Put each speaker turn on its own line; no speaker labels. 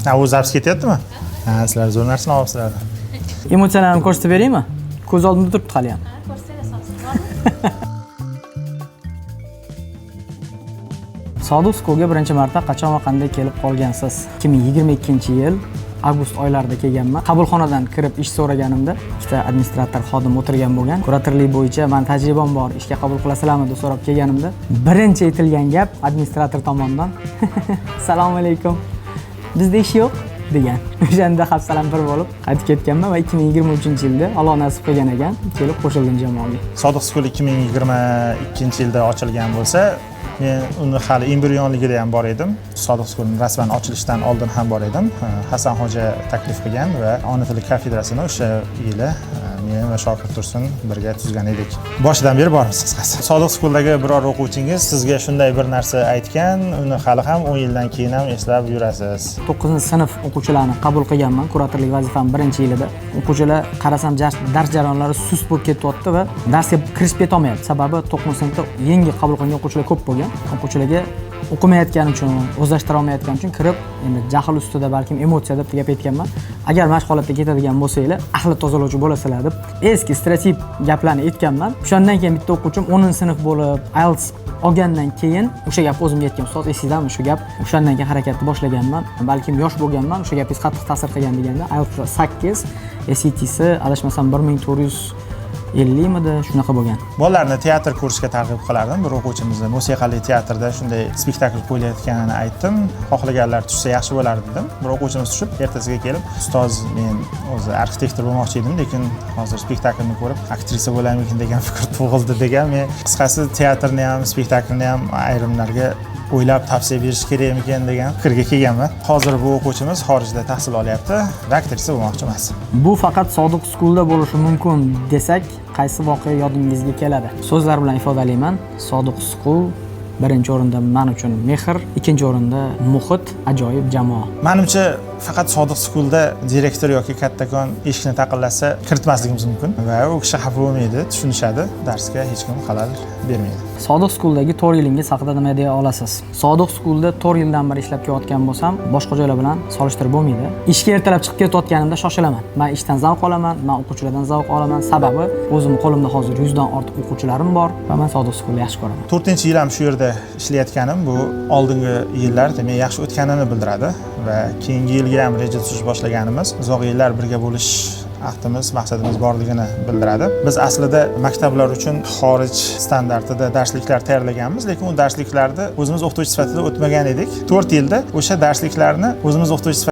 Ha, o'zi zapis ketyaptimi? Ha, sizlar zo'r narsani olyapsizlar.
Emotsiyalarni ko'rsatib beraymi? Ko'z oldimda turibdi hali ham. Sodiq Schoolga birinchi marta qachon va qanday kelib qolgansiz? 2022-yil avgust oylarida kelganman. Qabulxonadan kirib ish so'raganimda ikkita administrator xodim o'tirgan bo'lgan. Kuratorlik bo'yicha men tajribam bor, ishga qabul qilasizlarmi deb so'rab kelganimda, birinchi aytilgan gap administrator tomonidan "Assalomu alaykum. Bizda ish yo'q" degan. O'shanda hafsalam bir bo'lib qaytib ketganman va 2023-yilda Alloh nasib qilgan ekan, kelib qo'shildim jamoaga.
Sodiq School 2022-yilda ochilgan bo'lsa, men uni hali embrionligida ham bor edim. Sodiq School rasman ochilishidan oldin ham bor edim. Hasan Xo'ja taklif qilgan va ona tili kafedrasini o'sha yili men va Shokir Tursun birga tuzgan edik. Boshidan beri bormiz qisqasi. Sodiq School'dagi biror o'quvchingiz sizga shunday bir narsa aytgan, uni hali ham 10 yildan keyin ham eslab yurasiz.
9-sinf o'quvchilarini qabul qilganman kuratorlik vazifam birinchi yilida. O'quvchilar qarasam dars jarayonlari sust bo'lib ketyapti va darsga kirishib ketolmayapti. Sababi 9-sinfda yangi qabul qilingan o'quvchilar ko'p bo'lgan. O'quvchilarga o'qimayotgani uchun, o'zlashtira olmayotgani uchun kirib, endi jahl ustida balkim emotsiya deb gap aytganman. Agar mana shu holatga ketadigan bo'lsanglar, ahli tozalovchi bo'lasizlar deb eski stereotip gaplarni aytganman. O'shandan keyin bitta o'quvchim 10-sinf bo'lib, IELTS olgandan keyin o'sha gap o'zimga aytgan. Ustoz, esingizmi shu gap? O'shandan keyin harakatni boshlaganman. Balkim yosh bo'lganman, o'sha gapingiz qattiq ta'sir qilgan deganda IELTS 8, SAT'si adashmasam 1450 shunaqa bo'lgan.
Bolalarni teatr kursga targ'ib qilardim. Bir o'quvchimizni musiqali teatrda shunday spektakl qo'yilayotganini aytdim. Xohlaganlar tushsa yaxshi bo'lardi dedim. Bir o'quvchimiz tushib, ertasiga kelib, "Ustoz, men o'zi arxitektor bo'lmoqchi edim, lekin hozir spektaklni ko'rib, aktrisa bo'laymikin degan fikr tug'ildi" degan. Men qisqasi teatrni ham, spektaklni ham ayrimlarga o'ylab tavsiya berish kerakmikan degan fikrga kelganman. Hozir bu o'quvchimiz xorijda tahsil olyapti, aktrisa bo'lmoqchi emas.
Bu faqat Sodiq School'da bo'lishi mumkin desak, qaysi voqea yodingizga keladi? So'zlar bilan ifodalayman. Sodiq School birinchi o'rinda men uchun mehr, ikkinchi o'rinda muhit, ajoyib jamoa.
Menimcha faqat Sodiq School'da direktor yoki kattakon eshikni taqillasa kiritmasligimiz mumkin va u kishi xafa bo'lmaydi, tushunishadi, darsga hech kim xalal bermaydi.
Sodiq School'dagi 4 yilingiz haqida nima deya olasiz? Sodiq School'da 4 yildan beri ishlab kelayotgan bo'lsam, boshqa joylar bilan solishtirib bo'lmaydi. Ishga ertalab chiqib ketayotganimda shoshilaman. Men ishdan zavq olaman, men o'quvchilardan zavq olaman. Sababi o'zim qo'limda hozir 100 dan ortiq o'quvchilarim bor va men Sodiq School'ni yaxshi ko'raman.
4-yil ham shu yerda ishlayotganim bu oldingi yillar demak yaxshi o'tganini bildiradi va keyingi yilga ham reja tuzish boshlaganimiz uzoq yillar birga bo'lish ahdimiz, maqsadimiz borligini bildiradi. Biz aslida maktablar uchun xorij standartida darsliklar tayyorlaganmiz, lekin u darsliklarni o'zimiz o'qituvchi sifatida o'tmagan edik. 4 yilda o'sha darsliklarni o'zimiz o'qituvchi